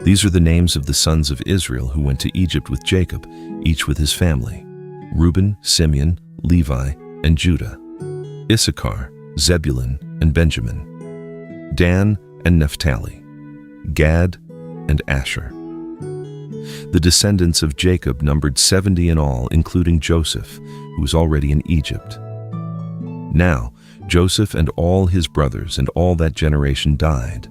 These are the names of the sons of Israel who went to Egypt with Jacob, each with his family: Reuben, Simeon, Levi, and Judah; Issachar, Zebulun, and Benjamin; Dan and Naphtali; Gad and Asher. The descendants of Jacob numbered 70 in all, including Joseph, who was already in Egypt. Now, Joseph and all his brothers and all that generation died.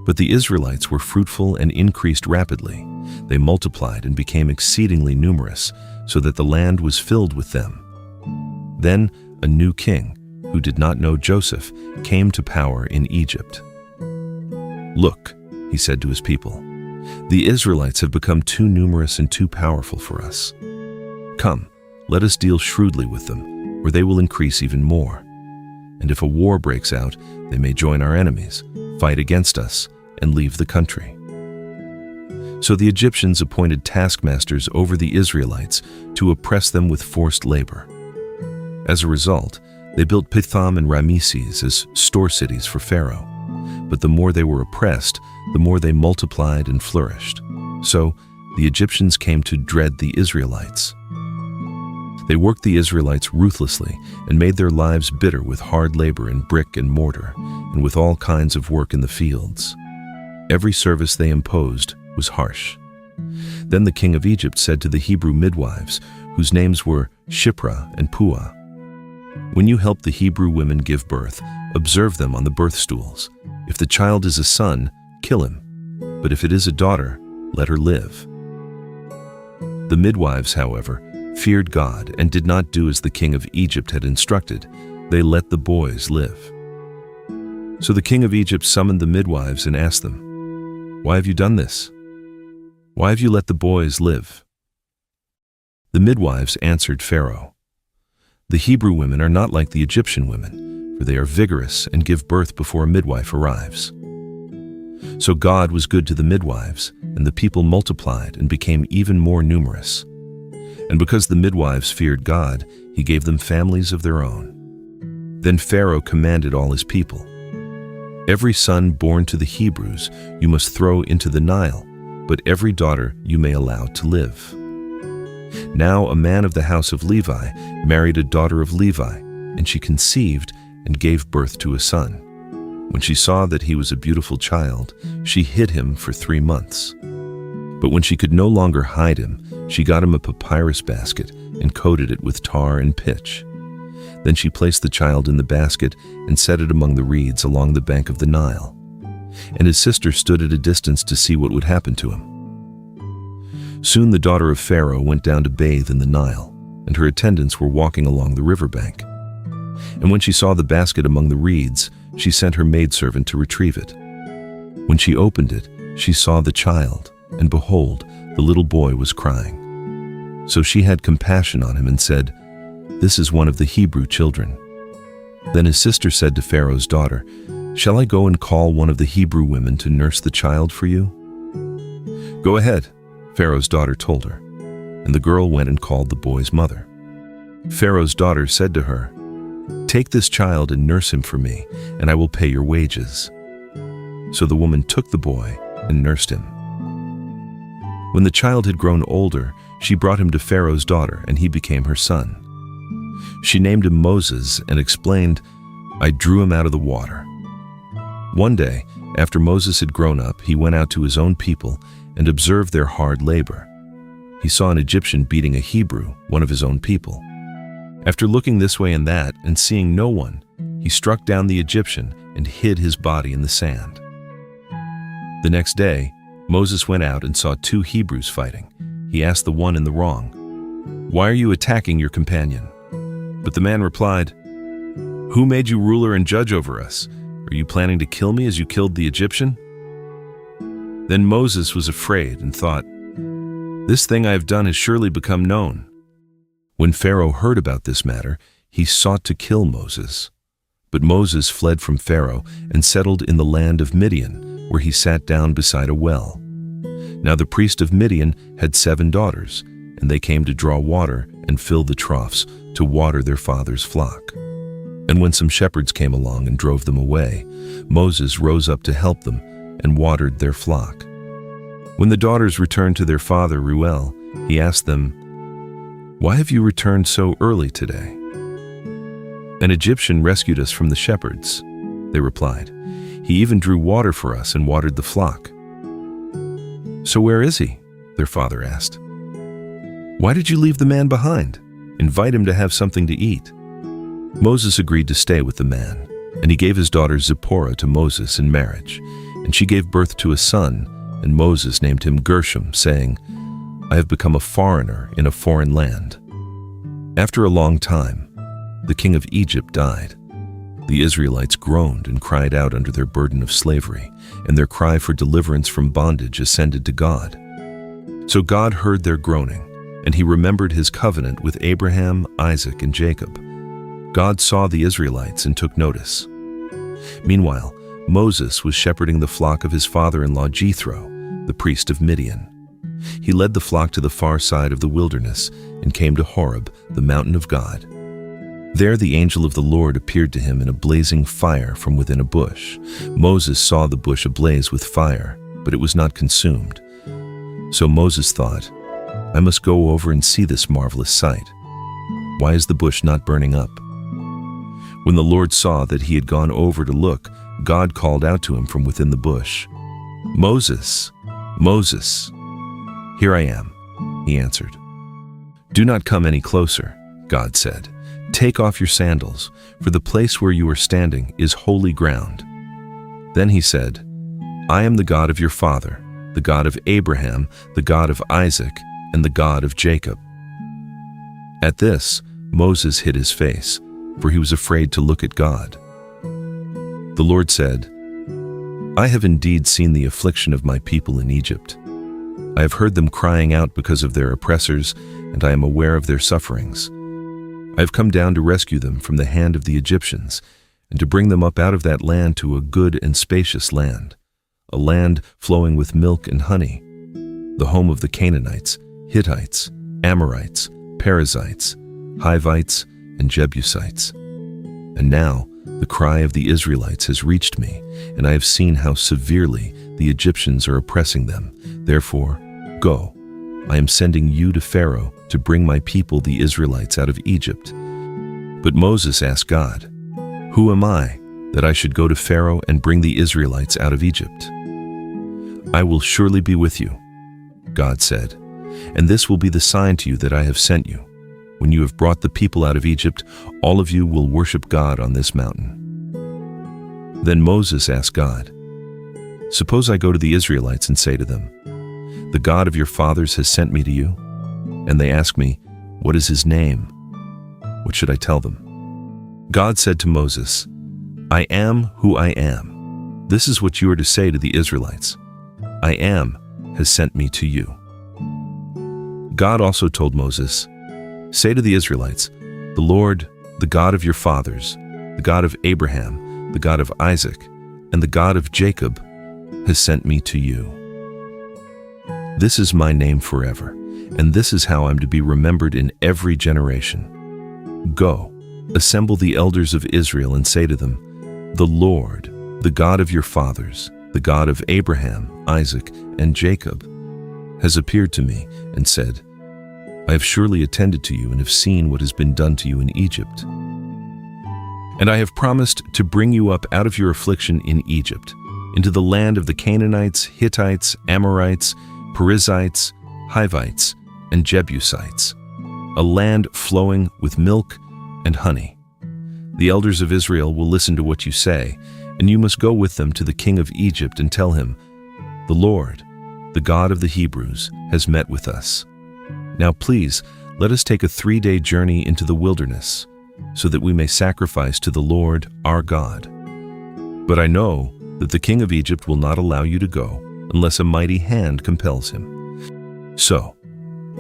But the Israelites were fruitful and increased rapidly. They multiplied and became exceedingly numerous, so that the land was filled with them. Then a new king, who did not know Joseph, came to power in Egypt. "Look," he said to his people, "the Israelites have become too numerous and too powerful for us. Come, let us deal shrewdly with them, or they will increase even more. And if a war breaks out, they may join our enemies, fight against us, and leave the country." So the Egyptians appointed taskmasters over the Israelites to oppress them with forced labor. As a result, they built Pithom and Rameses as store cities for Pharaoh. But the more they were oppressed, the more they multiplied and flourished. So the Egyptians came to dread the Israelites. They worked the Israelites ruthlessly and made their lives bitter with hard labor in brick and mortar, and with all kinds of work in the fields. Every service they imposed was harsh. Then the king of Egypt said to the Hebrew midwives, whose names were Shiphrah and Puah, "When you help the Hebrew women give birth, observe them on the birth stools. If the child is a son, kill him. But if it is a daughter, let her live." The midwives, however, feared God and did not do as the king of Egypt had instructed. They let the boys live. So the king of Egypt summoned the midwives and asked them, "Why have you done this? Why have you let the boys live?" The midwives answered Pharaoh, "The Hebrew women are not like the Egyptian women, for they are vigorous and give birth before a midwife arrives." So God was good to the midwives, and the people multiplied and became even more numerous. And because the midwives feared God, he gave them families of their own. Then Pharaoh commanded all his people, "Every son born to the Hebrews you must throw into the Nile, but every daughter you may allow to live." Now a man of the house of Levi married a daughter of Levi, and she conceived and gave birth to a son. When she saw that he was a beautiful child, she hid him for 3 months. But when she could no longer hide him, she got him a papyrus basket and coated it with tar and pitch. Then she placed the child in the basket and set it among the reeds along the bank of the Nile. And his sister stood at a distance to see what would happen to him. Soon the daughter of Pharaoh went down to bathe in the Nile, and her attendants were walking along the riverbank. And when she saw the basket among the reeds, she sent her maidservant to retrieve it. When she opened it, she saw the child, and behold, the little boy was crying. So she had compassion on him and said, "This is one of the Hebrew children." Then his sister said to Pharaoh's daughter, "Shall I go and call one of the Hebrew women to nurse the child for you?" "Go ahead," Pharaoh's daughter told her, and the girl went and called the boy's mother. Pharaoh's daughter said to her, "Take this child and nurse him for me, and I will pay your wages." So the woman took the boy and nursed him. When the child had grown older, she brought him to Pharaoh's daughter, and he became her son. She named him Moses and explained, "I drew him out of the water." One day, after Moses had grown up, he went out to his own people and observed their hard labor. He saw an Egyptian beating a Hebrew, one of his own people. After looking this way and that and seeing no one, he struck down the Egyptian and hid his body in the sand. The next day, Moses went out and saw 2 Hebrews fighting. He asked the one in the wrong, "Why are you attacking your companion?" But the man replied, "Who made you ruler and judge over us? Are you planning to kill me as you killed the Egyptian?" Then Moses was afraid and thought, "This thing I have done has surely become known." When Pharaoh heard about this matter, he sought to kill Moses. But Moses fled from Pharaoh and settled in the land of Midian, where he sat down beside a well. Now the priest of Midian had 7 daughters, and they came to draw water and fill the troughs to water their father's flock. And when some shepherds came along and drove them away, Moses rose up to help them and watered their flock. When the daughters returned to their father Reuel, he asked them, "Why have you returned so early today?" "An Egyptian rescued us from the shepherds," they replied. "He even drew water for us and watered the flock." "So where is he?" their father asked. "Why did you leave the man behind? Invite him to have something to eat." Moses agreed to stay with the man, and he gave his daughter Zipporah to Moses in marriage, and she gave birth to a son, and Moses named him Gershom, saying, "I have become a foreigner in a foreign land." After a long time, the king of Egypt died. The Israelites groaned and cried out under their burden of slavery, and their cry for deliverance from bondage ascended to God. So God heard their groaning, and he remembered his covenant with Abraham, Isaac, and Jacob. God saw the Israelites and took notice. Meanwhile, Moses was shepherding the flock of his father-in-law Jethro, the priest of Midian. He led the flock to the far side of the wilderness and came to Horeb, the mountain of God. There the angel of the Lord appeared to him in a blazing fire from within a bush. Moses saw the bush ablaze with fire, but it was not consumed. So Moses thought, "I must go over and see this marvelous sight. Why is the bush not burning up?" When the Lord saw that he had gone over to look, God called out to him from within the bush, "Moses, Moses." "Here I am," he answered. "Do not come any closer," God said. "Take off your sandals, for the place where you are standing is holy ground." Then he said, "I am the God of your father, the God of Abraham, the God of Isaac, and the God of Jacob." At this, Moses hid his face, for he was afraid to look at God. The Lord said, "I have indeed seen the affliction of my people in Egypt. I have heard them crying out because of their oppressors, and I am aware of their sufferings. I have come down to rescue them from the hand of the Egyptians, and to bring them up out of that land to a good and spacious land, a land flowing with milk and honey, the home of the Canaanites, Hittites, Amorites, Perizzites, Hivites, and Jebusites. And now the cry of the Israelites has reached me, and I have seen how severely the Egyptians are oppressing them. Therefore, go, I am sending you to Pharaoh to bring my people the Israelites out of Egypt." But Moses asked God, "Who am I, that I should go to Pharaoh and bring the Israelites out of Egypt?" "I will surely be with you," God said, "and this will be the sign to you that I have sent you. When you have brought the people out of Egypt, all of you will worship God on this mountain." Then Moses asked God, "Suppose I go to the Israelites and say to them, 'The God of your fathers has sent me to you,' and they ask me, 'What is his name?' What should I tell them?" God said to Moses, "I am who I am. This is what you are to say to the Israelites. 'I am has sent me to you.'" God also told Moses, "Say to the Israelites, 'The Lord, the God of your fathers, the God of Abraham, the God of Isaac, and the God of Jacob, has sent me to you. This is my name forever, and this is how I'm to be remembered in every generation. Go, assemble the elders of Israel and say to them, 'The Lord, the God of your fathers, the God of Abraham, Isaac, and Jacob, has appeared to me and said, I have surely attended to you and have seen what has been done to you in Egypt. And I have promised to bring you up out of your affliction in Egypt, into the land of the Canaanites, Hittites, Amorites, Perizzites, Hivites, and Jebusites, a land flowing with milk and honey. The elders of Israel will listen to what you say, and you must go with them to the king of Egypt and tell him, The Lord, the God of the Hebrews, has met with us. Now please, let us take a 3-day journey into the wilderness, so that we may sacrifice to the Lord our God. But I know that the king of Egypt will not allow you to go unless a mighty hand compels him. So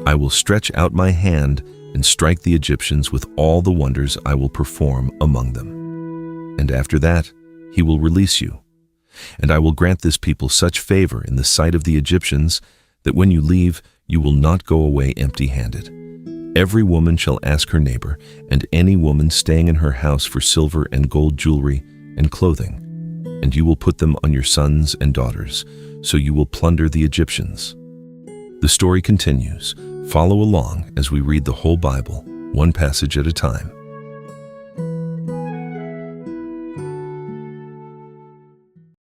I will stretch out my hand and strike the Egyptians with all the wonders I will perform among them. And after that, he will release you. And I will grant this people such favor in the sight of the Egyptians that when you leave, you will not go away empty-handed. Every woman shall ask her neighbor, and any woman staying in her house for silver and gold jewelry and clothing, and you will put them on your sons and daughters, so you will plunder the Egyptians. The story continues. Follow along as we read the whole Bible, one passage at a time.